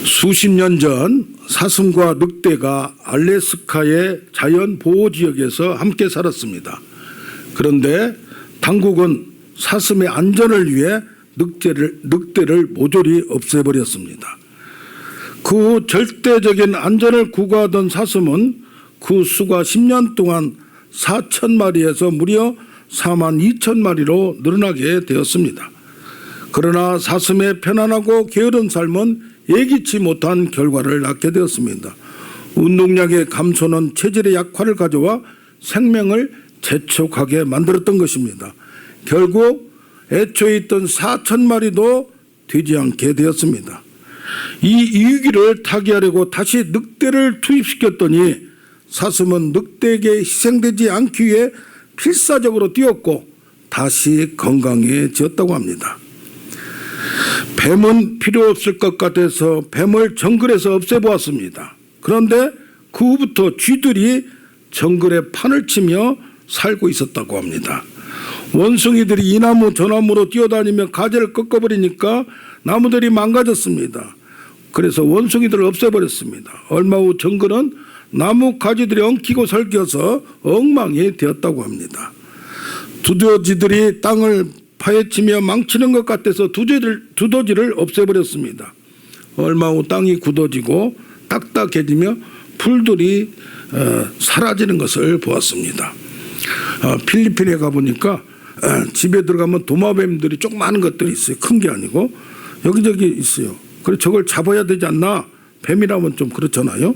수십 년 전 사슴과 늑대가 알래스카의 자연보호지역에서 함께 살았습니다. 그런데 당국은 사슴의 안전을 위해 늑대를 모조리 없애버렸습니다. 그 후 절대적인 안전을 구가하던 사슴은 그 수가 10년 동안 4,000마리에서 무려 42,000마리로 늘어나게 되었습니다. 그러나 사슴의 편안하고 게으른 삶은 예기치 못한 결과를 낳게 되었습니다. 운동량의 감소는 체질의 약화를 가져와 생명을 재촉하게 만들었던 것입니다. 결국 애초에 있던 4,000마리도 되지 않게 되었습니다. 이 위기를 타개하려고 다시 늑대를 투입시켰더니 사슴은 늑대에게 희생되지 않기 위해 필사적으로 뛰었고 다시 건강해졌다고 합니다. 뱀은 필요 없을 것 같아서 뱀을 정글에서 없애보았습니다. 그런데 그 후부터 쥐들이 정글에 판을 치며 살고 있었다고 합니다. 원숭이들이 이 나무 저 나무로 뛰어다니며 가지를 꺾어버리니까 나무들이 망가졌습니다. 그래서 원숭이들을 없애버렸습니다. 얼마 후 정글은 나무 가지들이 엉키고 설겨서 엉망이 되었다고 합니다. 두더지들이 땅을 파헤치며 망치는 것 같아서 두더지를 없애버렸습니다. 얼마 후 땅이 굳어지고 딱딱해지며 풀들이 사라지는 것을 보았습니다. 필리핀에 가보니까 집에 들어가면 도마뱀들이 조그마한 것들이 있어요. 큰 게 아니고 여기저기 있어요. 그래서 저걸 잡아야 되지 않나. 뱀이라면 좀 그렇잖아요.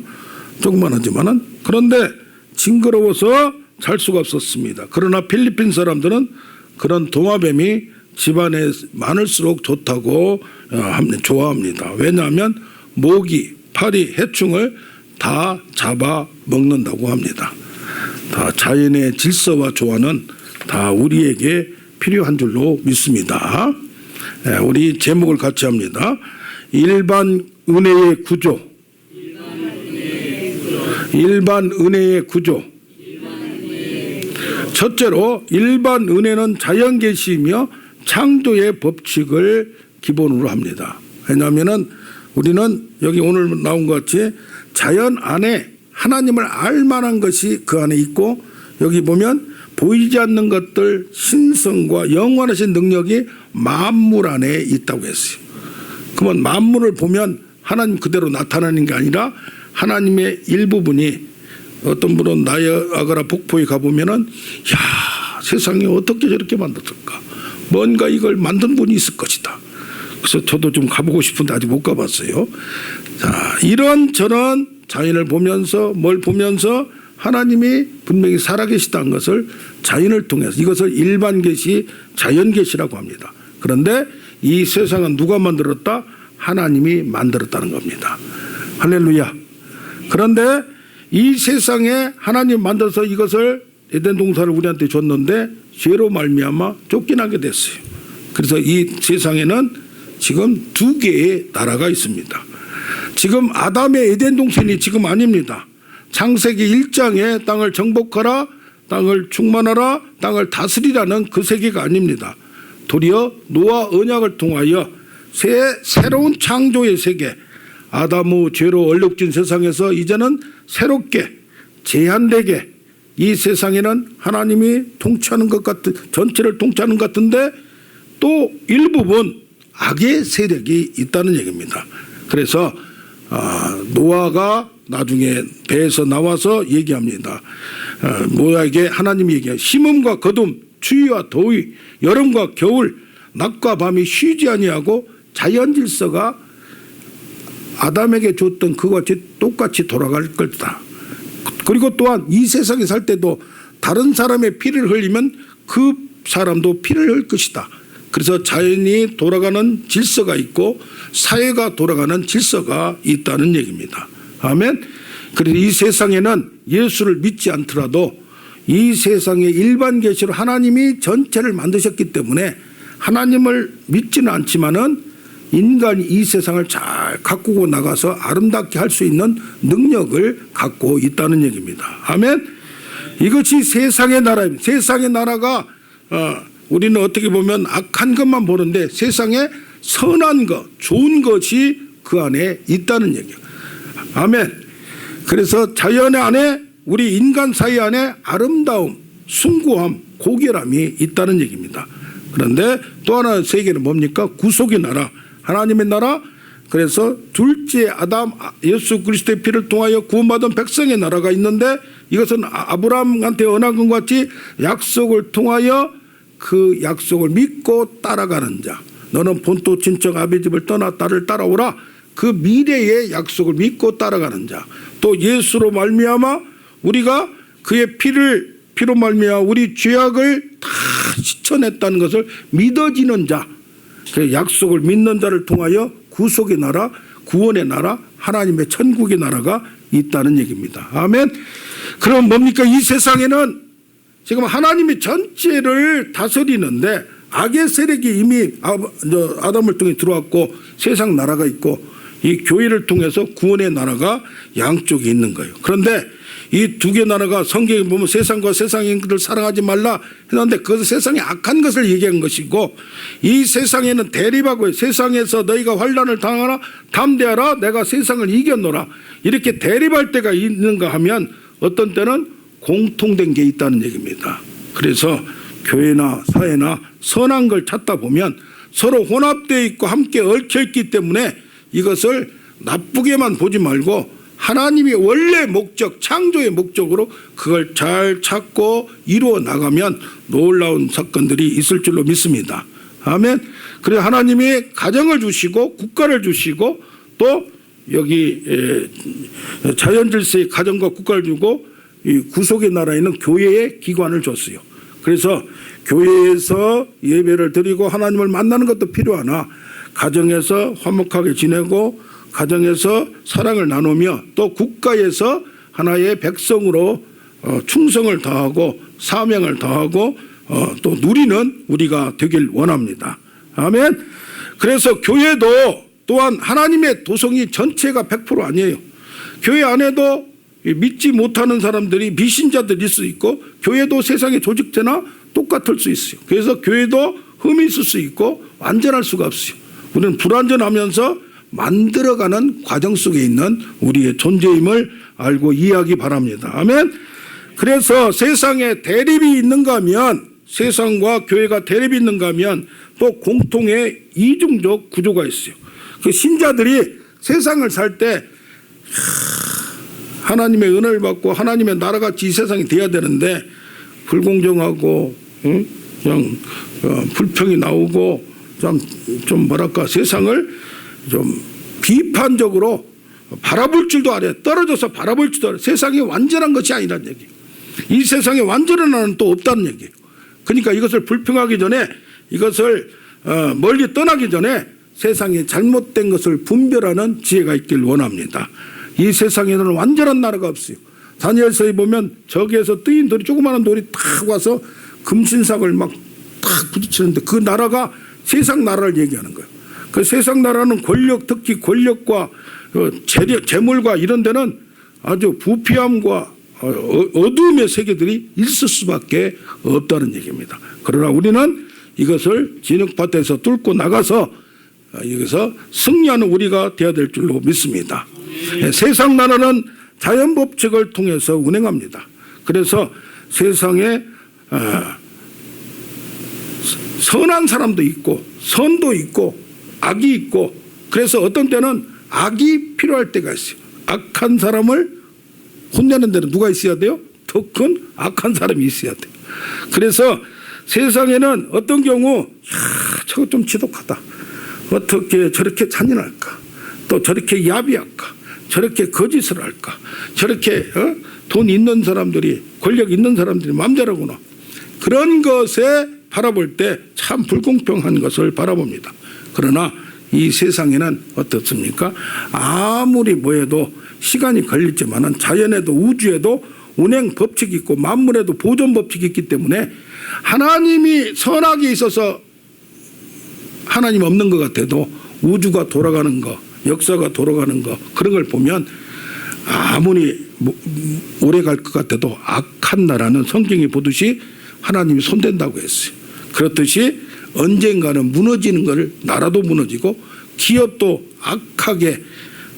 조그만하지만은. 그런데 징그러워서 잘 수가 없었습니다. 그러나 필리핀 사람들은 그런 도마뱀이 집안에 많을수록 좋다고 좋아합니다. 왜냐하면 모기, 파리, 해충을 다 잡아 먹는다고 합니다. 다 자연의 질서와 조화는 다 우리에게 필요한 줄로 믿습니다. 우리 제목을 같이 합니다. 일반 은혜의 구조. 일반 은혜의 구조. 첫째로 일반 은혜는 자연계시이며 창조의 법칙을 기본으로 합니다. 왜냐하면 우리는 여기 오늘 나온 것 같이 자연 안에 하나님을 알 만한 것이 그 안에 있고 여기 보면 보이지 않는 것들 신성과 영원하신 능력이 만물 안에 있다고 했어요. 그러면 만물을 보면 하나님 그대로 나타나는 게 아니라 하나님의 일부분이 어떤 분은 나야가라 폭포에 가보면은 야 세상에 어떻게 저렇게 만들었을까 뭔가 이걸 만든 분이 있을 것이다. 그래서 저도 좀 가보고 싶은데 아직 못 가봤어요. 자, 이런저런 자연을 보면서 뭘 보면서 하나님이 분명히 살아계시다는 것을 자연을 통해서 이것을 일반 계시 자연 계시라고 합니다. 그런데 이 세상은 누가 만들었다? 하나님이 만들었다는 겁니다. 할렐루야. 그런데 이 세상에 하나님 만들어서 이것을 에덴 동산을 우리한테 줬는데 죄로 말미암아 쫓겨나게 됐어요. 그래서 이 세상에는 지금 두 개의 나라가 있습니다. 지금 아담의 에덴 동산이 지금 아닙니다. 창세기 1장에 땅을 정복하라, 땅을 충만하라, 땅을 다스리라는 그 세계가 아닙니다. 도리어 노아 언약을 통하여 새로운 창조의 세계, 아담 후 죄로 얼룩진 세상에서 이제는 새롭게 제한되게 이 세상에는 하나님이 통치하는 것 같은 전체를 통치하는 것 같은데 또 일부분 악의 세력이 있다는 얘기입니다. 그래서 노아가 나중에 배에서 나와서 얘기합니다. 노아에게 하나님이 얘기해요. 심음과 거둠, 추위와 더위, 여름과 겨울, 낮과 밤이 쉬지 아니하고 자연 질서가 아담에게 줬던 그것이 똑같이 돌아갈 것이다. 그리고 또한 이 세상에 살 때도 다른 사람의 피를 흘리면 그 사람도 피를 흘릴 것이다. 그래서 자연이 돌아가는 질서가 있고 사회가 돌아가는 질서가 있다는 얘기입니다. 아멘. 그래서 이 세상에는 예수를 믿지 않더라도 이 세상의 일반 계시로 하나님이 전체를 만드셨기 때문에 하나님을 믿지는 않지만은 인간이 이 세상을 잘 가꾸고 나가서 아름답게 할 수 있는 능력을 갖고 있다는 얘기입니다. 아멘. 이것이 세상의 나라입니다. 세상의 나라가 우리는 어떻게 보면 악한 것만 보는데 세상에 선한 것, 좋은 것이 그 그 안에 있다는 얘기예요. 아멘. 그래서 자연 안에 우리 인간 사이 안에 아름다움, 숭고함, 고결함이 있다는 얘기입니다. 그런데 또 하나 세계는 뭡니까? 구속의 나라, 하나님의 나라. 그래서 둘째 아담 예수 그리스도의 피를 통하여 구원받은 백성의 나라가 있는데 이것은 아브라함한테 언한 것 같이 약속을 통하여 그 약속을 믿고 따라가는 자. 너는 본토 친척 아비 집을 떠나 나를 따라오라. 그 미래의 약속을 믿고 따라가는 자. 또 예수로 말미암아 우리가 그의 피로 말미암아 우리 죄악을 다 씻어냈다는 것을 믿어지는 자. 그 약속을 믿는 자를 통하여 구속의 나라, 구원의 나라, 하나님의 천국의 나라가 있다는 얘기입니다. 아멘. 그럼 뭡니까? 이 세상에는 지금 하나님이 전체를 다스리는데 악의 세력이 이미 아담을 통해 들어왔고 세상 나라가 있고 이 교회를 통해서 구원의 나라가 양쪽에 있는 거예요. 그런데 이 두 개 나라가 성경에 보면 세상과 세상의 인들을 사랑하지 말라 했는데 그것은 세상의 악한 것을 얘기한 것이고 이 세상에는 대립하고 세상에서 너희가 환난을 당하라 담대하라 내가 세상을 이겼노라 이렇게 대립할 때가 있는가 하면 어떤 때는 공통된 게 있다는 얘기입니다. 그래서 교회나 사회나 선한 걸 찾다 보면 서로 혼합되어 있고 함께 얽혀있기 때문에 이것을 나쁘게만 보지 말고 하나님이 원래 목적, 창조의 목적으로 그걸 잘 찾고 이루어 나가면 놀라운 사건들이 있을 줄로 믿습니다. 아멘. 그래서 하나님이 가정을 주시고 국가를 주시고 또 여기 자연 질서의 가정과 국가를 주고 이 구속의 나라에는 교회의 기관을 줬어요. 그래서 교회에서 예배를 드리고 하나님을 만나는 것도 필요하나 가정에서 화목하게 지내고 가정에서 사랑을 나누며 또 국가에서 하나의 백성으로 충성을 다하고 사명을 다하고 또 누리는 우리가 되길 원합니다. 아멘. 그래서 교회도 또한 하나님의 도성이 전체가 100% 아니에요. 교회 안에도 믿지 못하는 사람들이 미신자들일 수 있고 교회도 세상의 조직체나 똑같을 수 있어요. 그래서 교회도 흠이 있을 수 있고 완전할 수가 없어요. 우리는 불완전하면서 만들어가는 과정 속에 있는 우리의 존재임을 알고 이해하기 바랍니다. 아멘. 그래서 세상에 대립이 있는가 하면 세상과 교회가 대립이 있는가 하면 또 공통의 이중적 구조가 있어요. 그 신자들이 세상을 살 때 하나님의 은혜를 받고 하나님의 나라같이 이 세상이 돼야 되는데 불공정하고 그냥 불평이 나오고 좀 뭐랄까 세상을 좀 비판적으로 바라볼 줄도 알아요. 떨어져서 바라볼 줄도 알아요. 세상이 완전한 것이 아니라는 얘기예요. 이 세상에 완전한 하나는 또 없다는 얘기예요. 그러니까 이것을 불평하기 전에 이것을 멀리 떠나기 전에 세상에 잘못된 것을 분별하는 지혜가 있길 원합니다. 이 세상에는 완전한 나라가 없어요. 다니엘서에 보면 저기에서 뜨인 돌이 조그마한 돌이 탁 와서 금신상을 막 탁 부딪히는데 그 나라가 세상 나라를 얘기하는 거예요. 그 세상 나라는 권력, 특히 권력과 재물과 이런 데는 아주 부패함과 어두움의 세계들이 있을 수밖에 없다는 얘기입니다. 그러나 우리는 이것을 진흙밭에서 뚫고 나가서 여기서 승리하는 우리가 되어야 될 줄로 믿습니다. 세상 나라는 자연 법칙을 통해서 운행합니다. 그래서 세상에 선한 사람도 있고 선도 있고 악이 있고 그래서 어떤 때는 악이 필요할 때가 있어요. 악한 사람을 혼내는 데는 누가 있어야 돼요? 더 큰 악한 사람이 있어야 돼요. 그래서 세상에는 어떤 경우 저거 좀 지독하다. 어떻게 저렇게 잔인할까? 또 저렇게 야비할까? 저렇게 거짓을 할까? 저렇게 돈 있는 사람들이 권력 있는 사람들이 맘대로구나. 그런 것에 바라볼 때 참 불공평한 것을 바라봅니다. 그러나 이 세상에는 어떻습니까? 아무리 뭐해도 시간이 걸리지만은 자연에도 우주에도 운행 법칙이 있고 만물에도 보존 법칙이 있기 때문에 하나님이 선악에 있어서 하나님 없는 것 같아도 우주가 돌아가는 거, 역사가 돌아가는 거 그런 걸 보면 아무리 오래 갈 것 같아도 악한 나라는 성경이 보듯이 하나님이 손댄다고 했어요. 그렇듯이 언젠가는 무너지는 걸 나라도 무너지고 기업도 악하게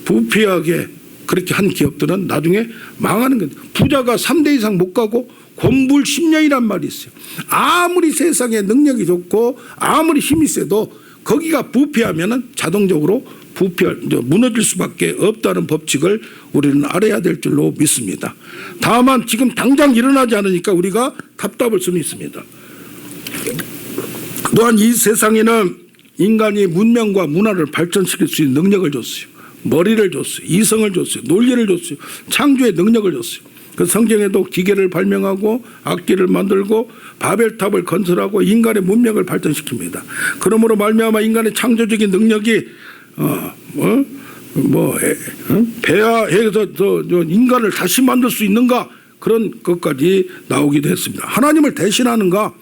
부패하게 그렇게 한 기업들은 나중에 망하는 거예요. 부자가 3대 이상 못 가고 곤불 10년이란 말이 있어요. 아무리 세상에 능력이 좋고 아무리 힘이 세도 거기가 부패하면 자동적으로 무너질 수밖에 없다는 법칙을 우리는 알아야 될 줄로 믿습니다. 다만 지금 당장 일어나지 않으니까 우리가 답답할 수는 있습니다. 또한 이 세상에는 인간이 문명과 문화를 발전시킬 수 있는 능력을 줬어요. 머리를 줬어요. 이성을 줬어요. 논리를 줬어요. 창조의 능력을 줬어요. 그 성경에도 기계를 발명하고 악기를 만들고 바벨탑을 건설하고 인간의 문명을 발전시킵니다. 그러므로 말미암아 인간의 창조적인 능력이 배아해서 인간을 다시 만들 수 있는가 그런 것까지 나오기도 했습니다. 하나님을 대신하는가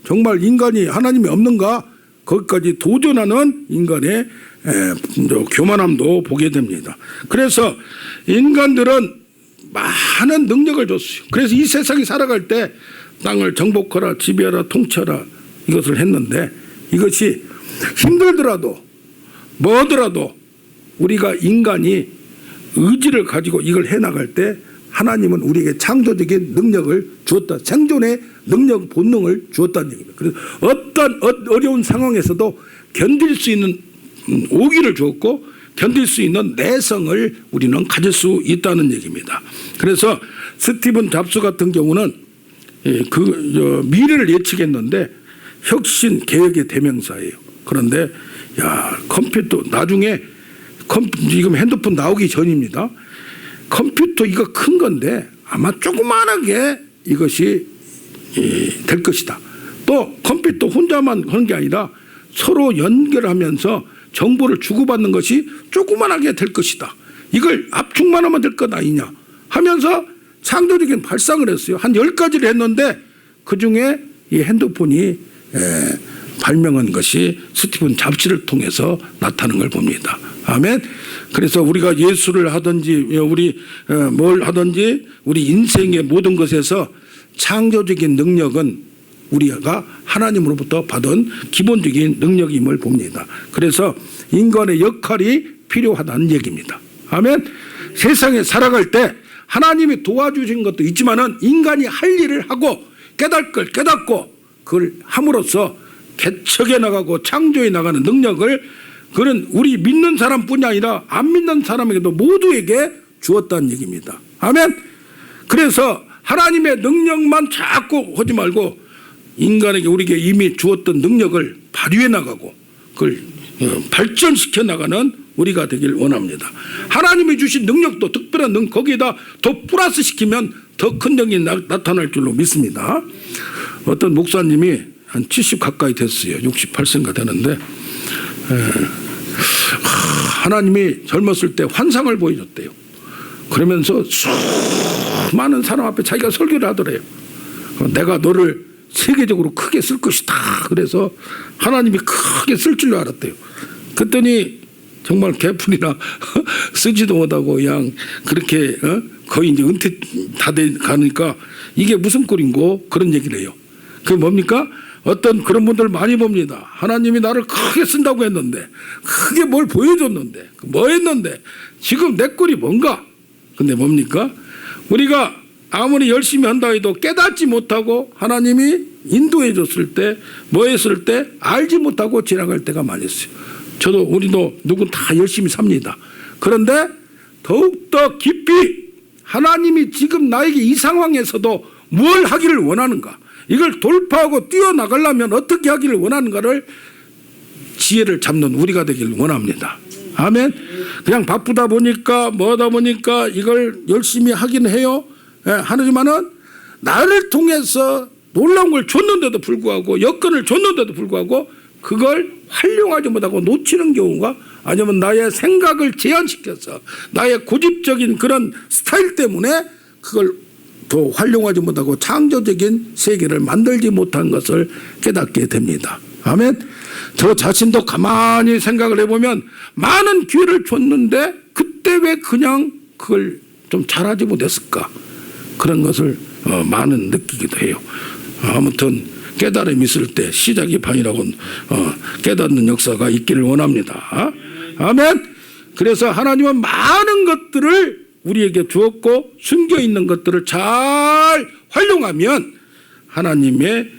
정말 인간이 하나님이 없는가 거기까지 도전하는 인간의 교만함도 보게 됩니다. 그래서 인간들은 많은 능력을 줬어요. 그래서 이 세상에 살아갈 때 땅을 정복하라 지배하라 통치하라 이것을 했는데 이것이 힘들더라도 뭐더라도 우리가 인간이 의지를 가지고 이걸 해나갈 때 하나님은 우리에게 창조적인 능력을 주었다. 생존의 능력 본능을 주었다는 얘기입니다. 그래서 어떤 어려운 상황에서도 견딜 수 있는 오기를 주었고 견딜 수 있는 내성을 우리는 가질 수 있다는 얘기입니다. 그래서 스티븐 잡스 같은 경우는 미래를 예측했는데 혁신 개혁의 대명사예요. 그런데 컴퓨터 나중에 지금 핸드폰 나오기 전입니다. 컴퓨터 이거 큰 건데 아마 조그만하게 이것이 될 것이다. 또 컴퓨터 혼자만 하는 게 아니라 서로 연결하면서 정보를 주고받는 것이 조그만하게 될 것이다. 이걸 압축만 하면 될 것 아니냐 하면서 창조적인 발상을 했어요. 한 10가지를 했는데 그중에 이 핸드폰이 발명한 것이 스티븐 잡스를 통해서 나타나는 걸 봅니다. 아멘. 그래서 우리가 예술을 하든지 우리 뭘 하든지 우리 인생의 모든 것에서 창조적인 능력은 우리가 하나님으로부터 받은 기본적인 능력임을 봅니다. 그래서 인간의 역할이 필요하다는 얘기입니다. 아멘. 세상에 살아갈 때 하나님이 도와주신 것도 있지만은 인간이 할 일을 하고 깨달을 걸 깨닫고 그걸 함으로써 개척해 나가고 창조해 나가는 능력을 그는 우리 믿는 사람뿐이 아니라 안 믿는 사람에게도 모두에게 주었다는 얘기입니다. 아멘. 그래서 하나님의 능력만 자꾸 하지 말고 인간에게 우리에게 이미 주었던 능력을 발휘해 나가고 그걸 발전시켜 나가는 우리가 되길 원합니다. 하나님이 주신 능력도 특별한 거기에다 더 플러스 시키면 더 큰 능력이 나타날 줄로 믿습니다. 어떤 목사님이 한 70 가까이 됐어요. 68세인가 되는데 하나님이 젊었을 때 환상을 보여줬대요. 그러면서 수많은 사람 앞에 자기가 설교를 하더래요. 내가 너를 세계적으로 크게 쓸 것이다. 그래서 하나님이 크게 쓸 줄로 알았대요. 그랬더니 정말 개풀이나 쓰지도 못하고 그냥 그렇게 거의 이제 은퇴 다 돼 가니까 이게 무슨 꼴인고 그런 얘기를 해요. 그게 뭡니까? 어떤 그런 분들 많이 봅니다. 하나님이 나를 크게 쓴다고 했는데 크게 뭘 보여줬는데 뭐 했는데 지금 내 꼴이 뭔가? 근데 뭡니까? 우리가 아무리 열심히 한다 해도 깨닫지 못하고 하나님이 인도해 줬을 때 뭐 했을 때 알지 못하고 지나갈 때가 많이 있어요. 저도 우리도 누군 다 열심히 삽니다. 그런데 더욱더 깊이 하나님이 지금 나에게 이 상황에서도 뭘 하기를 원하는가, 이걸 돌파하고 뛰어나가려면 어떻게 하기를 원하는가를 지혜를 잡는 우리가 되길 원합니다. 아멘. 그냥 바쁘다 보니까 뭐하다 보니까 이걸 열심히 하긴 해요. 하지만은 나를 통해서 놀라운 걸 줬는데도 불구하고 여건을 줬는데도 불구하고 그걸 활용하지 못하고 놓치는 경우가, 아니면 나의 생각을 제한시켜서 나의 고집적인 그런 스타일 때문에 그걸 더 활용하지 못하고 창조적인 세계를 만들지 못한 것을 깨닫게 됩니다. 아멘. 저 자신도 가만히 생각을 해보면 많은 기회를 줬는데 그때 왜 그냥 그걸 좀 잘하지 못했을까, 그런 것을 많은 느끼기도 해요. 아무튼 깨달음이 있을 때 시작이 반이라고 깨닫는 역사가 있기를 원합니다. 아멘. 그래서 하나님은 많은 것들을 우리에게 주었고 숨겨 있는 것들을 잘 활용하면 하나님의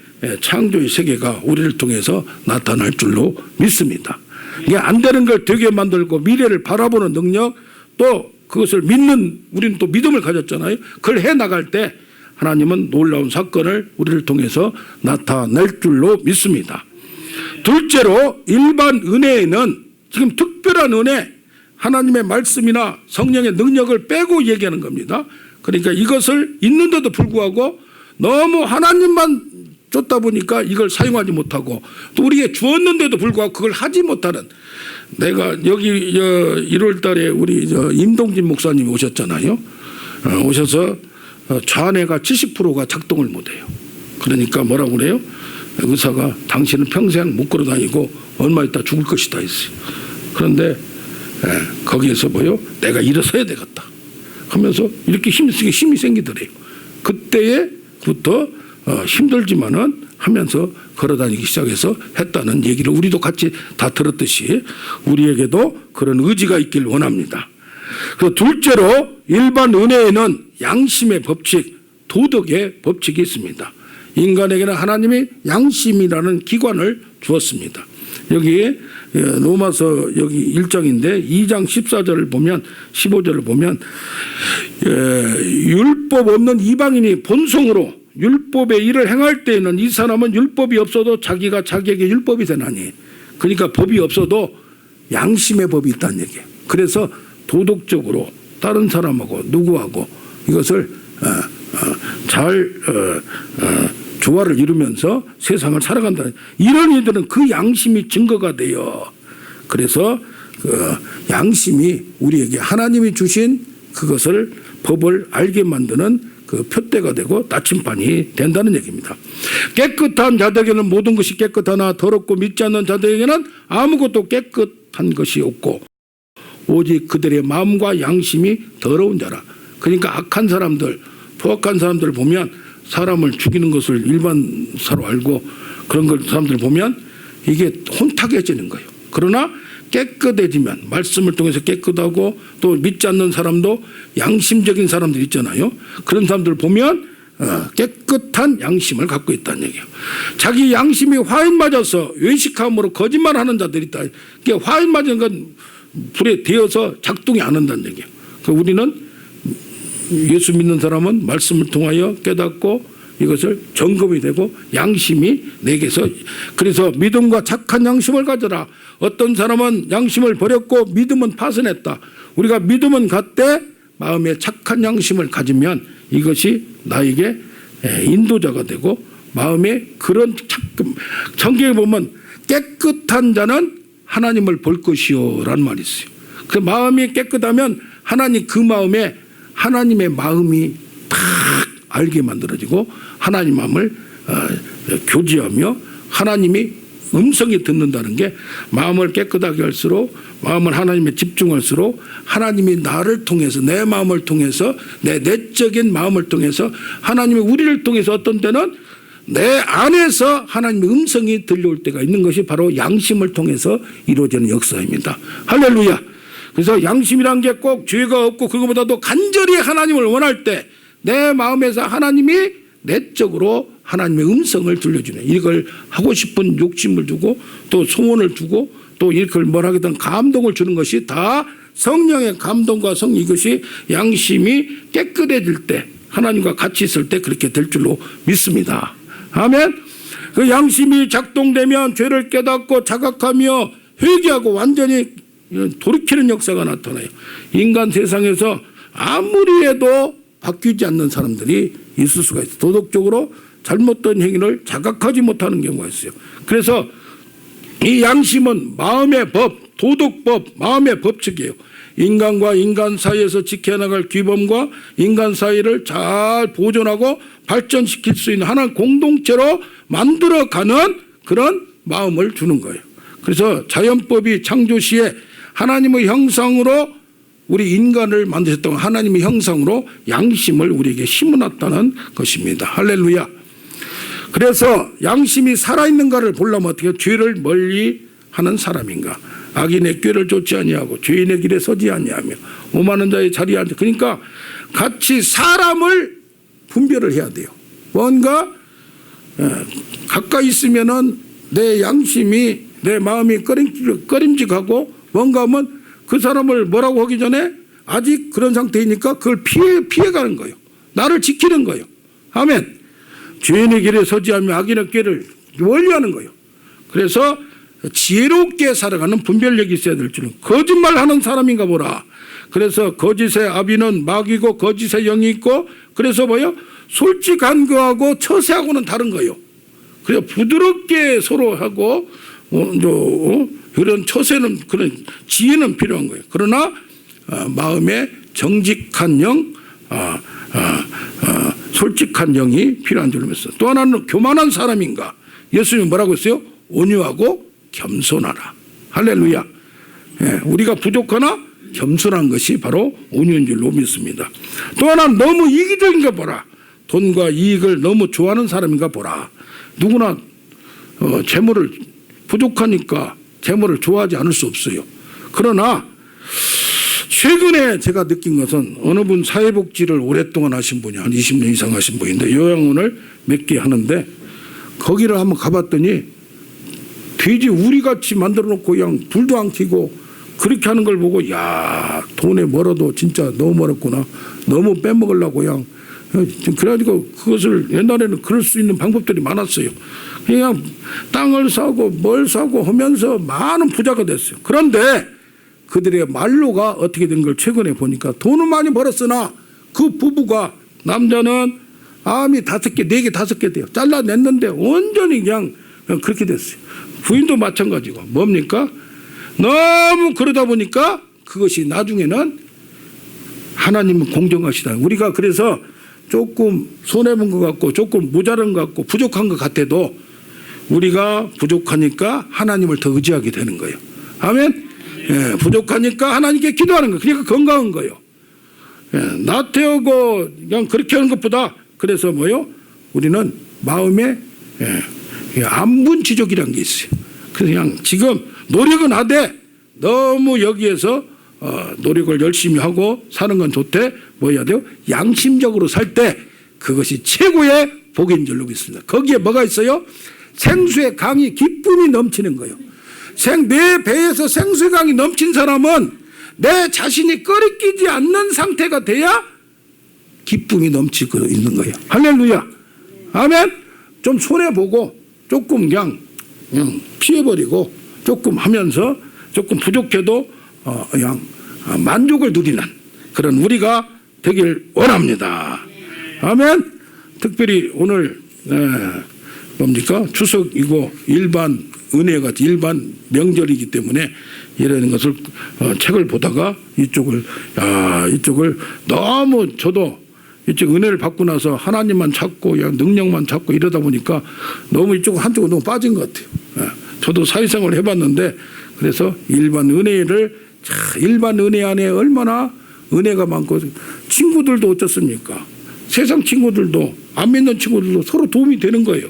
창조의 세계가 우리를 통해서 나타날 줄로 믿습니다. 이게 안 되는 걸 되게 만들고 미래를 바라보는 능력, 또 그것을 믿는, 우리는 또 믿음을 가졌잖아요. 그걸 해나갈 때 하나님은 놀라운 사건을 우리를 통해서 나타낼 줄로 믿습니다. 둘째로 일반 은혜에는 지금 특별한 은혜, 하나님의 말씀이나 성령의 능력을 빼고 얘기하는 겁니다. 그러니까 이것을 있는데도 불구하고 너무 하나님만 쫓다 보니까 이걸 사용하지 못하고, 또 우리에게 주었는데도 불구하고 그걸 하지 못하는, 내가 여기 1월 달에 우리 임동진 목사님이 오셨잖아요. 오셔서 좌뇌가 70%가 작동을 못해요. 그러니까 뭐라고 그래요? 의사가 당신은 평생 못 걸어 다니고 얼마 있다 죽을 것이다 했어요. 그런데 거기에서 뭐요? 내가 일어서야 되겠다 하면서 이렇게 힘이 생기더래요. 그때부터 힘들지만은 하면서 걸어다니기 시작해서 했다는 얘기를 우리도 같이 다 들었듯이 우리에게도 그런 의지가 있길 원합니다. 그 둘째로 일반 은혜에는 양심의 법칙, 도덕의 법칙이 있습니다. 인간에게는 하나님이 양심이라는 기관을 주었습니다. 여기 로마서 여기 1장인데 2장 14절을 보면 15절을 보면 율법 없는 이방인이 본성으로 율법의 일을 행할 때에는 이 사람은 율법이 없어도 자기가 자기에게 율법이 되나니, 그러니까 법이 없어도 양심의 법이 있다는 얘기예요. 그래서 도덕적으로 다른 사람하고 누구하고 이것을 잘 조화를 이루면서 세상을 살아간다는, 이런 일들은 그 양심이 증거가 돼요. 그래서 그 양심이 우리에게 하나님이 주신 그것을 법을 알게 만드는 그 표대가 되고 나침반이 된다는 얘기입니다. 깨끗한 자들에게는 모든 것이 깨끗하나 더럽고 믿지 않는 자들에게는 아무것도 깨끗한 것이 없고 오직 그들의 마음과 양심이 더러운 자라. 그러니까 악한 사람들, 포악한 사람들을 보면 사람을 죽이는 것을 일반사로 알고 그런 걸 사람들을 보면 이게 혼탁해지는 거예요. 그러나 깨끗해지면, 말씀을 통해서 깨끗하고 또 믿지 않는 사람도 양심적인 사람들 있잖아요. 그런 사람들 보면 깨끗한 양심을 갖고 있다는 얘기예요. 자기 양심이 화인 맞아서 외식함으로 거짓말하는 자들이 있다. 이게 화인 맞은 건 불에 데어서 작동이 안 한다는 얘기예요. 우리는 예수 믿는 사람은 말씀을 통하여 깨닫고 이것을 점검이 되고 양심이 내게서, 그래서 믿음과 착한 양심을 가져라. 어떤 사람은 양심을 버렸고 믿음은 파손했다. 우리가 믿음은 갖되 마음에 착한 양심을 가지면 이것이 나에게 인도자가 되고 마음에 그런 성경에 보면 깨끗한 자는 하나님을 볼 것이요 라는 말이 있어요. 그 마음이 깨끗하면 하나님 그 마음에 하나님의 마음이 딱 알게 만들어지고 하나님 마음을 교제하며 하나님이 음성이 듣는다는 게, 마음을 깨끗하게 할수록, 마음을 하나님에 집중할수록 하나님이 나를 통해서, 내 마음을 통해서, 내 내적인 마음을 통해서 하나님이 우리를 통해서 어떤 때는 내 안에서 하나님의 음성이 들려올 때가 있는 것이 바로 양심을 통해서 이루어지는 역사입니다. 할렐루야. 그래서 양심이란 게 꼭 죄가 없고 그것보다도 간절히 하나님을 원할 때 내 마음에서 하나님이 내적으로 하나님의 음성을 들려주는, 이걸 하고 싶은 욕심을 두고 또 소원을 두고 또 이걸 뭐라기든 감동을 주는 것이 다 성령의 감동과 이것이 양심이 깨끗해질 때, 하나님과 같이 있을 때 그렇게 될 줄로 믿습니다. 아멘. 그 양심이 작동되면 죄를 깨닫고 자각하며 회개하고 완전히 돌이키는 역사가 나타나요. 인간 세상에서 아무리 해도 바뀌지 않는 사람들이 있을 수가 있어요. 도덕적으로 잘못된 행위를 자각하지 못하는 경우가 있어요. 그래서 이 양심은 마음의 법, 도덕법, 마음의 법칙이에요. 인간과 인간 사이에서 지켜나갈 규범과 인간 사이를 잘 보존하고 발전시킬 수 있는 하나의 공동체로 만들어가는 그런 마음을 주는 거예요. 그래서 자연법이 창조시에 하나님의 형상으로 우리 인간을 만드셨던 하나님의 형상으로 양심을 우리에게 심어놨다는 것입니다. 할렐루야. 그래서 양심이 살아있는가를 보려면 어떻게, 죄를 멀리 하는 사람인가, 악인의 꾀를 쫓지 아니하고 죄인의 길에 서지 아니하며 오만한 자의 자리에 앉아. 그러니까 같이 사람을 분별을 해야 돼요. 뭔가 가까이 있으면은 내 양심이 내 마음이 꺼림직하고 뭔가 하면 그 사람을 뭐라고 하기 전에 아직 그런 상태이니까 그걸 피해가는 거예요. 나를 지키는 거예요. 아멘. 죄인의 길에 서지 않으며 악인의 꾀를 멀리하는 거예요. 그래서 지혜롭게 살아가는 분별력이 있어야 될 줄은 거짓말하는 사람인가 보라. 그래서 거짓의 아비는 마귀고 거짓의 영이 있고 그래서 뭐요? 솔직한 거하고 처세하고는 다른 거예요. 그래서 부드럽게 서로 하고 그런 처세는 그런 지혜는 필요한 거예요. 그러나 마음에 정직한 영, 솔직한 영이 필요한 줄로 믿습니다. 또 하나는 교만한 사람인가? 예수님이 뭐라고 했어요? 온유하고 겸손하라. 할렐루야. 우리가 부족하나 겸손한 것이 바로 온유인 줄로 믿습니다. 또 하나는 너무 이기적인가 보라. 돈과 이익을 너무 좋아하는 사람인가 보라. 누구나 재물을 부족하니까 재물을 좋아하지 않을 수 없어요. 그러나 최근에 제가 느낀 것은 어느 분 사회복지를 오랫동안 하신 분이 한 20년 이상 하신 분인데 요양원을 몇 개 하는데 거기를 한번 가봤더니 돼지 우리같이 만들어 놓고 그냥 불도 안 켜고 그렇게 하는 걸 보고 야 돈에 멀어도 진짜 너무 멀었구나. 너무 빼먹으려고 그냥 그래가지고 그것을 옛날에는 그럴 수 있는 방법들이 많았어요. 그냥 땅을 사고 뭘 사고 하면서 많은 부자가 됐어요. 그런데 그들의 말로가 어떻게 된 걸 최근에 보니까 돈은 많이 벌었으나 그 부부가 남자는 암이 5개, 4개, 5개 돼요. 잘라냈는데 온전히 그냥 그렇게 됐어요. 부인도 마찬가지고 뭡니까? 너무 그러다 보니까 그것이 나중에는 하나님은 공정하시다. 우리가 그래서 조금 손해본 것 같고 조금 모자란 것 같고 부족한 것 같아도 우리가 부족하니까 하나님을 더 의지하게 되는 거예요. 아멘? 예, 부족하니까 하나님께 기도하는 거예요. 그러니까 건강한 거예요. 예, 나태하고 그냥 그렇게 하는 것보다 그래서 뭐요? 우리는 마음에 안분지족이라는 게 있어요. 그래서 그냥 지금 노력은 하되 너무 여기에서 노력을 열심히 하고 사는 건 좋대. 뭐 해야 돼요? 양심적으로 살 때 그것이 최고의 복인 줄로 믿습니다. 거기에 뭐가 있어요? 생수의 강이 기쁨이 넘치는 거예요. 내 배에서 생수의 강이 넘친 사람은 내 자신이 꺼리끼지 않는 상태가 돼야 기쁨이 넘치고 있는 거예요. 할렐루야. 아멘. 좀 손해보고 조금 그냥 피해버리고 조금 하면서 조금 부족해도 그냥 만족을 누리는 그런 우리가 되길 원합니다. 아멘. 특별히 오늘 뭡니까? 추석이고 일반 은혜같이 일반 명절이기 때문에 이런 것을 책을 보다가 이쪽을 너무 저도 이쪽 은혜를 받고 나서 하나님만 찾고 그냥 능력만 찾고 이러다 보니까 너무 한쪽으로 너무 빠진 것 같아요. 저도 사회생활을 해봤는데 그래서 일반 은혜 안에 얼마나 은혜가 많고 친구들도 어떻습니까? 세상 친구들도 안 믿는 친구들도 서로 도움이 되는 거예요.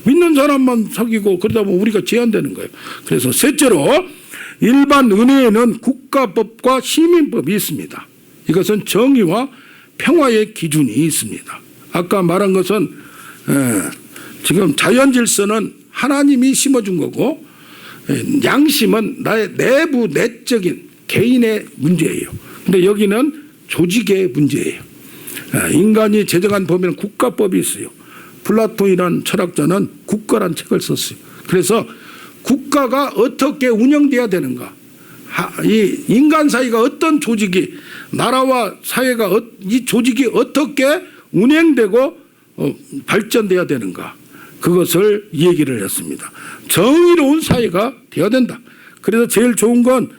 믿는 사람만 사귀고 그러다 보면 우리가 제한되는 거예요. 그래서 셋째로 일반 은혜에는 국가법과 시민법이 있습니다. 이것은 정의와 평화의 기준이 있습니다. 아까 말한 것은 지금 자연 질서는 하나님이 심어준 거고 양심은 나의 내적인 개인의 문제예요. 근데 여기는 조직의 문제예요. 인간이 제정한 법에는 국가법이 있어요. 플라톤이라는 철학자는 국가란 책을 썼어요. 그래서 국가가 어떻게 운영돼야 되는가, 이 인간 사이가 어떤 조직이 나라와 사회가 이 조직이 어떻게 운행되고 발전돼야 되는가, 그것을 얘기를 했습니다. 정의로운 사회가 되어야 된다. 그래서 제일 좋은 건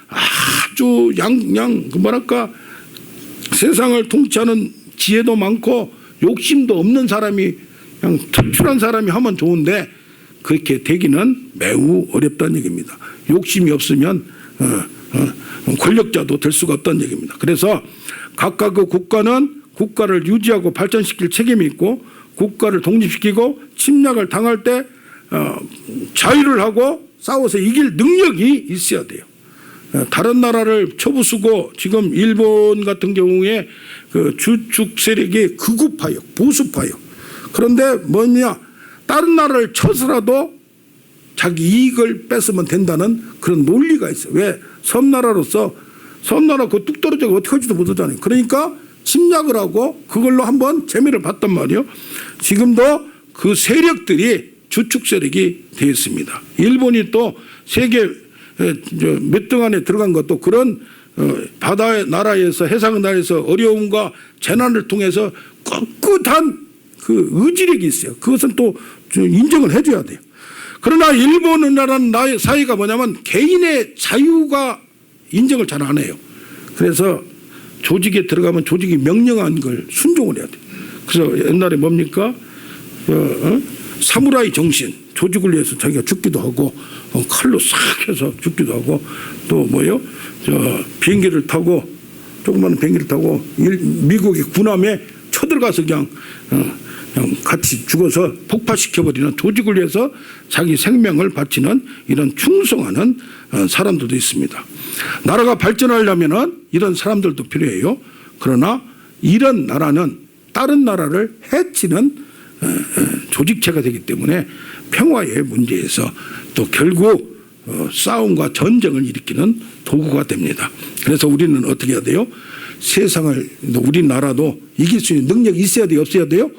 아주 뭐랄까 세상을 통치하는 지혜도 많고 욕심도 없는 사람이 그냥 특출한 사람이 하면 좋은데 그렇게 되기는 매우 어렵다는 얘기입니다. 욕심이 없으면 권력자도 될 수가 없다는 얘기입니다. 그래서 각각 그 국가는 국가를 유지하고 발전시킬 책임이 있고 국가를 독립시키고 침략을 당할 때 자유를 하고 싸워서 이길 능력이 있어야 돼요. 다른 나라를 쳐부수고 지금 일본 같은 경우에 그 주축 세력이 극우파요, 보수파요. 그런데 뭐냐, 다른 나라를 쳐서라도 자기 이익을 뺏으면 된다는 그런 논리가 있어요. 왜? 섬나라로서 섬나라 그 뚝 떨어져서 어떻게 할지도 못하잖아요. 그러니까 침략을 하고 그걸로 한번 재미를 봤단 말이에요. 지금도 그 세력들이 주축 세력이 되어 있습니다. 일본이 또 세계 몇 등 안에 들어간 것도 그런 바다의 나라에서 해상의 나라에서 어려움과 재난을 통해서 꿋꿋한 그 의지력이 있어요. 그것은 또 인정을 해줘야 돼요. 그러나 일본이라는 나의 사회가 뭐냐면 개인의 자유가 인정을 잘 안 해요. 그래서 조직에 들어가면 조직이 명령한 걸 순종을 해야 돼요. 그래서 옛날에 뭡니까? 사무라이 정신, 조직을 위해서 자기가 죽기도 하고 칼로 싹 해서 죽기도 하고 또 뭐요? 비행기를 타고 조그마한 비행기를 타고 미국의 군함에 쳐들어가서 그냥 같이 죽어서 폭파시켜버리는 조직을 위해서 자기 생명을 바치는 이런 충성하는 사람들도 있습니다. 나라가 발전하려면 이런 사람들도 필요해요. 그러나 이런 나라는 다른 나라를 해치는 조직체가 되기 때문에 평화의 문제에서 또 결국 싸움과 전쟁을 일으키는 도구가 됩니다. 그래서 우리는 어떻게 해야 돼요? 세상을, 우리나라도 이길 수 있는 능력이 있어야 돼요? 없어야 돼요?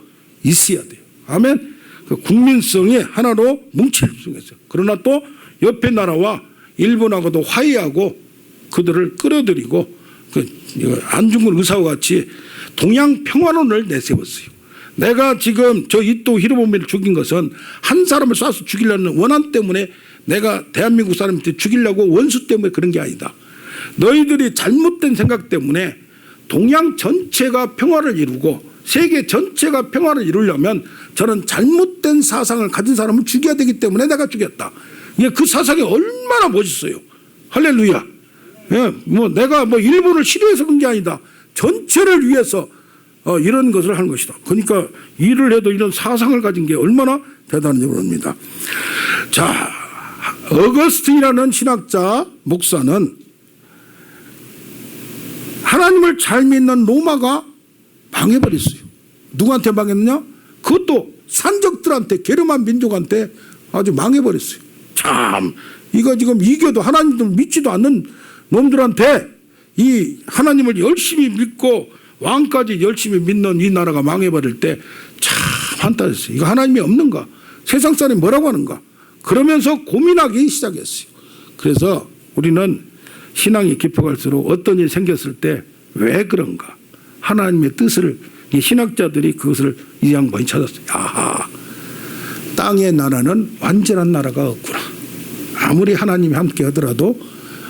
있어야 돼요. 아멘. 그 국민성이 하나로 뭉칠 수 있어요. 그러나 또 옆에 나라와 일본하고도 화해하고 그들을 끌어들이고 그 안중근 의사와 같이 동양 평화론을 내세웠어요. 내가 지금 저 이토 히로부미를 죽인 것은 한 사람을 쏴서 죽이려는 원한 때문에 내가 대한민국 사람한테 죽이려고 원수 때문에 그런 게 아니다. 너희들이 잘못된 생각 때문에 동양 전체가 평화를 이루고 세계 전체가 평화를 이루려면 저는 잘못된 사상을 가진 사람을 죽여야 되기 때문에 내가 죽였다. 이게 그 사상이 얼마나 멋있어요. 할렐루야. 예, 뭐 내가 뭐 일본을 싫어해서 그런 게 아니다. 전체를 위해서 이런 것을 하는 것이다. 그러니까 일을 해도 이런 사상을 가진 게 얼마나 대단한지 모릅니다. 자, 어거스틴이라는 신학자 목사는 하나님을 잘 믿는 로마가 망해버렸어요. 누구한테 망했느냐? 그것도 산적들한테, 게르만 민족한테 아주 망해버렸어요. 참, 이거 지금 이겨도 하나님들 믿지도 않는 놈들한테 이 하나님을 열심히 믿고 왕까지 열심히 믿는 이 나라가 망해버릴 때 참 한탄했어요. 이거 하나님이 없는가? 세상 사람이 뭐라고 하는가? 그러면서 고민하기 시작했어요. 그래서 우리는 신앙이 깊어갈수록 어떤 일이 생겼을 때 왜 그런가? 하나님의 뜻을, 이 신학자들이 그것을 이 양반이 찾았어요. 아하, 땅의 나라는 완전한 나라가 없구나. 아무리 하나님이 함께 하더라도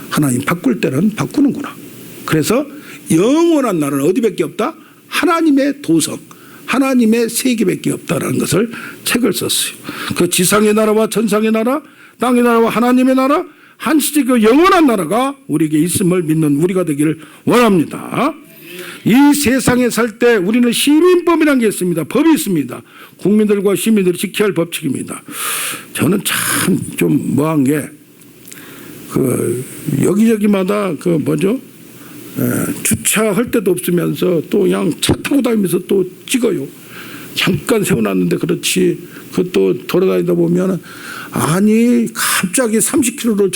하나님 바꿀 때는 바꾸는구나. 그래서 영원한 나라는 어디밖에 없다? 하나님의 도성, 하나님의 세계밖에 없다라는 것을 책을 썼어요. 그 지상의 나라와 천상의 나라, 땅의 나라와 하나님의 나라, 한시적 그 영원한 나라가 우리에게 있음을 믿는 우리가 되기를 원합니다. 이 세상에 살 때 우리는 시민법이라는 게 있습니다. 법이 있습니다. 국민들과 시민들이 지켜야 할 법칙입니다. 저는 참 좀 뭐한 게 그 여기저기마다 그 뭐죠? 주차할 데도 없으면서 또 그냥 차 타고 다니면서 또 찍어요. 잠깐 세워놨는데 그렇지. 그것도 돌아다니다 보면 아니 갑자기 30km를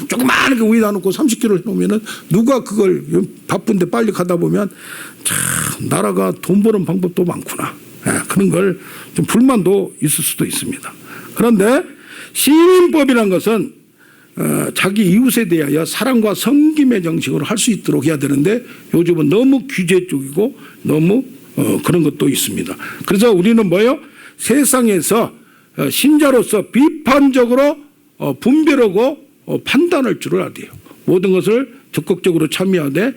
조그마하게 위에다 놓고 30km를 해놓으면 누가 그걸 바쁜데 빨리 가다 보면 참 나라가 돈 버는 방법도 많구나. 그런 걸 좀 불만도 있을 수도 있습니다. 그런데 시민법이라는 것은 자기 이웃에 대하여 사랑과 섬김의 정식으로 할 수 있도록 해야 되는데 요즘은 너무 규제 쪽이고 너무 그런 것도 있습니다. 그래서 우리는 뭐예요? 세상에서 신자로서 비판적으로 분별하고 판단할 줄 알아야 돼요. 모든 것을 적극적으로 참여하되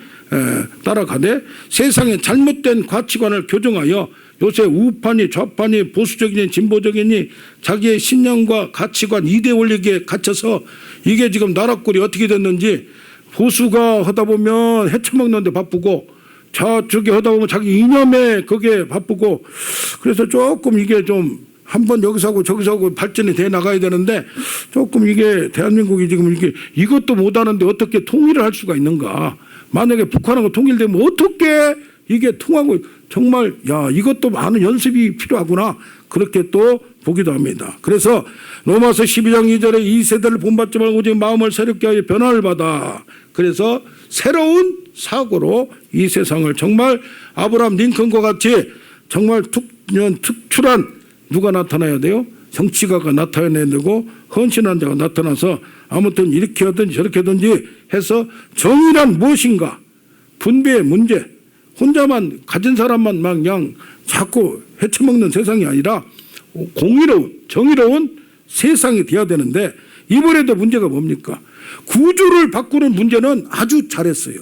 따라가되 세상의 잘못된 가치관을 교정하여 요새 우파니 좌파니 보수적이니 진보적이니 자기의 신념과 가치관 이데올리기에 갇혀서 이게 지금 나라꼴이 어떻게 됐는지 보수가 하다 보면 헤쳐먹는데 바쁘고 저쪽에 하다 보면 자기 이념에 그게 바쁘고 그래서 조금 이게 좀 한번 여기서 하고 저기서 하고 발전이 돼 나가야 되는데 조금 이게 대한민국이 지금 이렇게 이것도 못하는데 어떻게 통일을 할 수가 있는가. 만약에 북한하고 통일되면 어떻게 이게 통하고 정말 야 이것도 많은 연습이 필요하구나 그렇게 또 보기도 합니다. 그래서 로마서 12장 2절에 이 세대를 본받지 말고 오직 마음을 새롭게 하여 변화를 받아. 그래서 새로운 사고로 이 세상을 정말 아브라함 링컨과 같이 정말 특출한 누가 나타나야 돼요? 정치가가 나타나야 되고 헌신한 자가 나타나서 아무튼 이렇게 하든지 저렇게 하든지 해서 정의란 무엇인가 분배의 문제 혼자만 가진 사람만 막 그냥 자꾸 해쳐먹는 세상이 아니라 공의로운 정의로운 세상이 돼야 되는데 이번에도 문제가 뭡니까? 구조를 바꾸는 문제는 아주 잘했어요.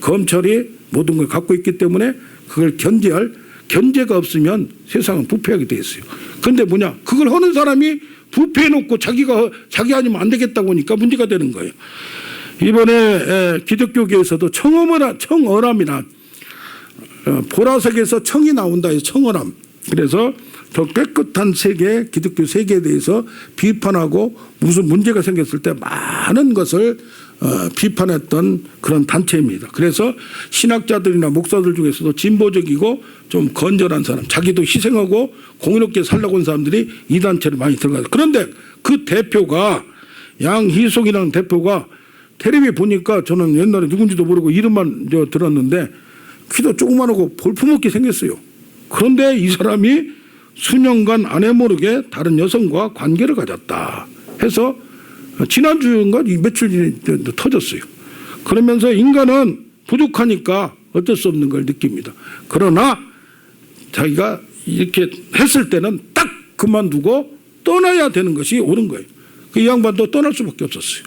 검찰이 모든 걸 갖고 있기 때문에 그걸 견제가 없으면 세상은 부패하게 돼 있어요. 그런데 뭐냐? 그걸 하는 사람이 부패해놓고 자기 아니면 안 되겠다고 하니까 문제가 되는 거예요. 이번에 기독교계에서도 청어람이나 보라색에서 청이 나온다 해서 청어람. 그래서 더 깨끗한 세계, 기독교 세계에 대해서 비판하고 무슨 문제가 생겼을 때 많은 것을 비판했던 그런 단체입니다. 그래서 신학자들이나 목사들 중에서도 진보적이고 좀 건전한 사람, 자기도 희생하고 공의롭게 살려고 온 사람들이 이 단체를 많이 들어가요. 그런데 그 대표가 양희숙이라는 대표가 텔레비에 보니까 저는 옛날에 누군지도 모르고 이름만 들었는데 키도 조그만하고 볼품없게 생겼어요. 그런데 이 사람이 수년간 아내 모르게 다른 여성과 관계를 가졌다 해서 지난주인가 며칠 전에 터졌어요. 그러면서 인간은 부족하니까 어쩔 수 없는 걸 느낍니다. 그러나 자기가 이렇게 했을 때는 딱 그만두고 떠나야 되는 것이 옳은 거예요. 그 양반도 떠날 수밖에 없었어요.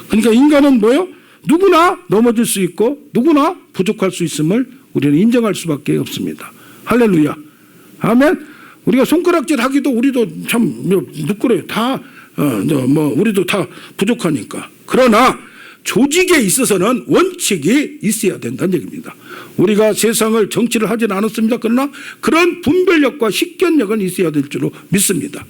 그러니까 인간은 뭐예요? 누구나 넘어질 수 있고 누구나 부족할 수 있음을 우리는 인정할 수밖에 없습니다. 할렐루야. 아멘. 우리가 손가락질 하기도 우리도 참 부끄러워요. 우리도 다 부족하니까. 그러나 조직에 있어서는 원칙이 있어야 된다는 얘기입니다. 우리가 세상을 정치를 하지는 않았습니다. 그러나 그런 분별력과 식견력은 있어야 될 줄로 믿습니다.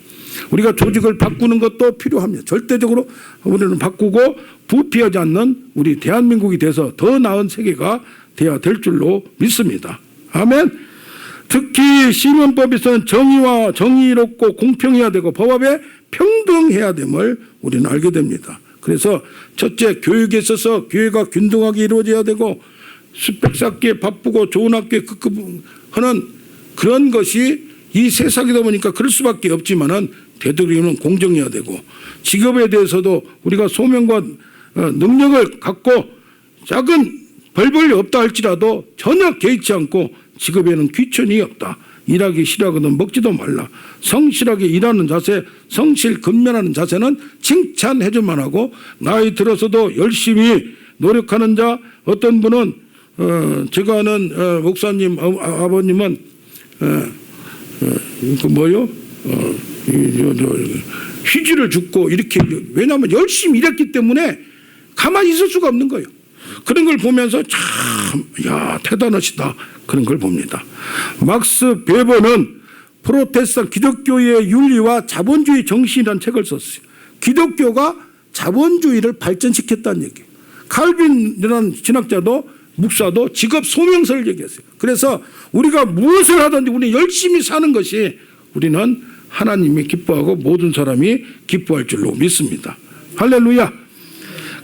우리가 조직을 바꾸는 것도 필요합니다. 절대적으로 우리는 바꾸고 부패하지 않는 우리 대한민국이 돼서 더 나은 세계가 되어야 될 줄로 믿습니다. 아멘. 특히 시민법에서는 정의와 정의롭고 공평해야 되고 법 앞에 평등해야 됨을 우리는 알게 됩니다. 그래서 첫째, 교육에 있어서 교회가 균등하게 이루어져야 되고 스펙 쌓기에 바쁘고 좋은 학교에 급급하는 그런 것이 이 세상이다 보니까 그럴 수밖에 없지만은 되도록이면 공정해야 되고 직업에 대해서도 우리가 소명과 능력을 갖고 작은 벌벌이 없다 할지라도 전혀 개의치 않고 직업에는 귀천이 없다. 일하기 싫어하거든 먹지도 말라. 성실하게 일하는 자세, 성실 근면하는 자세는 칭찬해줄만 하고 나이 들어서도 열심히 노력하는 자 어떤 분은 제가 아는 목사님 아버님은 휴지를 줍고 이렇게 왜냐하면 열심히 일했기 때문에 가만히 있을 수가 없는 거예요. 그런 걸 보면서 참 대단하시다 그런 걸 봅니다. 막스 베버는 프로테스탄 기독교의 윤리와 자본주의 정신이라는 책을 썼어요. 기독교가 자본주의를 발전시켰다는 얘기예요. 칼빈이라는 신학자도 목사도 직업 소명서를 얘기했어요. 그래서 우리가 무엇을 하든지 우리 열심히 사는 것이 우리는 하나님이 기뻐하고 모든 사람이 기뻐할 줄로 믿습니다. 할렐루야.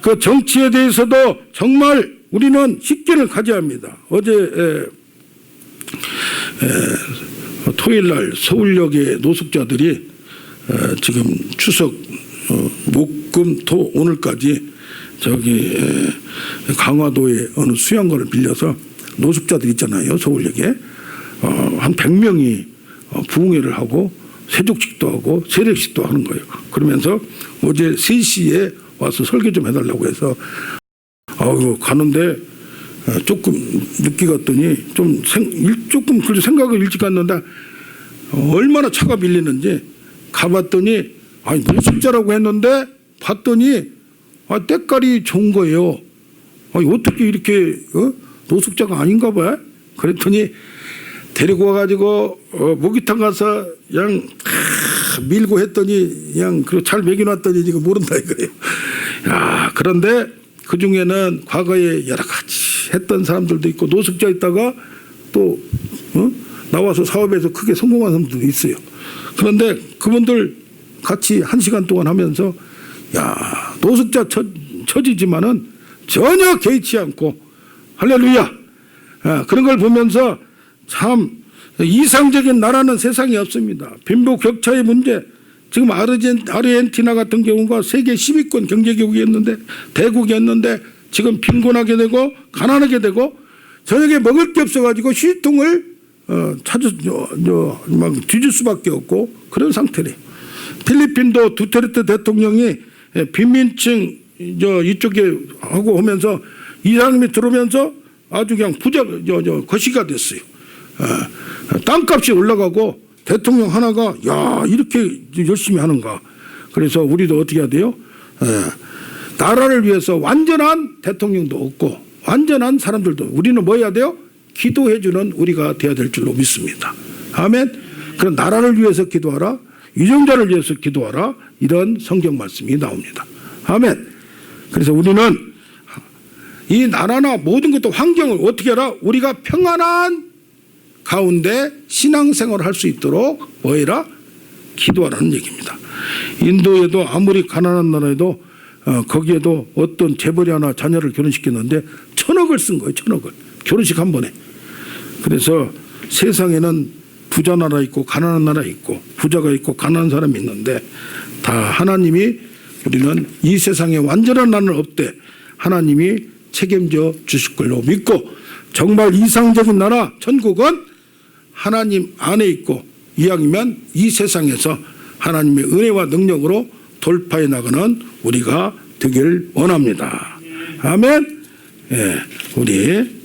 그 정치에 대해서도 정말 우리는 식견을 가져야 합니다. 어제 토요일 날 서울역의 노숙자들이 지금 추석 목금토 오늘까지 저기 강화도의 어느 수양관을 빌려서 노숙자들 있잖아요. 서울역에 한 100명이 부흥회를 하고 세족식도 하고 세례식도 하는 거예요. 그러면서 어제 3시에 와서 설교 좀 해달라고 해서 가는데 조금 늦게 갔더니 조금 그래도 생각을 일찍 갔는데 얼마나 차가 밀리는지 가봤더니 노숙자라고 했는데 봤더니 때깔이 좋은 거예요. 어떻게 이렇게 노숙자가 아닌가 봐요. 그랬더니 데리고 와가지고 목욕탕 가서 그냥 밀고 했더니 그냥 잘 먹여놨더니 지금 모른다 이거예요. 야, 그런데 그 중에는 과거에 여러 가지 했던 사람들도 있고 노숙자 있다가 또 나와서 사업에서 크게 성공한 사람들도 있어요. 그런데 그분들 같이 1시간 동안 하면서 야, 노숙자 처지지만은 전혀 개의치 않고 할렐루야. 그런 걸 보면서 참 이상적인 나라는 세상에 없습니다. 빈부격차의 문제, 지금 아르헨티나 같은 경우가 세계 10위권 경제국이었는데 대국이었는데 지금 빈곤하게 되고 가난하게 되고 저녁에 먹을 게 없어가지고 휴지통을 막 뒤질 수밖에 없고 그런 상태래요. 필리핀도 두테르테 대통령이 빈민층 이쪽에 하고 오면서 이 사람이 들어오면서 아주 그냥 부자 거시가 됐어요. 땅값이 올라가고 대통령 하나가 야 이렇게 열심히 하는가. 그래서 우리도 어떻게 해야 돼요? 나라를 위해서 완전한 대통령도 없고 완전한 사람들도 우리는 뭐 해야 돼요? 기도해 주는 우리가 돼야 될 줄로 믿습니다. 아멘. 그런 나라를 위해서 기도하라. 유정자를 위해서 기도하라. 이런 성경 말씀이 나옵니다. 아멘. 그래서 우리는 이 나라나 모든 것도 환경을 어떻게 하라? 우리가 평안한 가운데 신앙생활을 할 수 있도록 뭐 해라? 기도하라는 얘기입니다. 인도에도 아무리 가난한 나라에도 거기에도 어떤 재벌이 하나 자녀를 결혼시켰는데 1,000억을 쓴 거예요. 1,000억을. 결혼식 한 번에. 그래서 세상에는 부자 나라 있고 가난한 나라 있고 부자가 있고 가난한 사람이 있는데 다 하나님이 우리는 이 세상에 완전한 나라는 없대. 하나님이 책임져 주실 걸로 믿고 정말 이상적인 나라 천국은 하나님 안에 있고 이왕이면 이 세상에서 하나님의 은혜와 능력으로 돌파해 나가는 우리가 되길 원합니다. 아멘. 예, 우리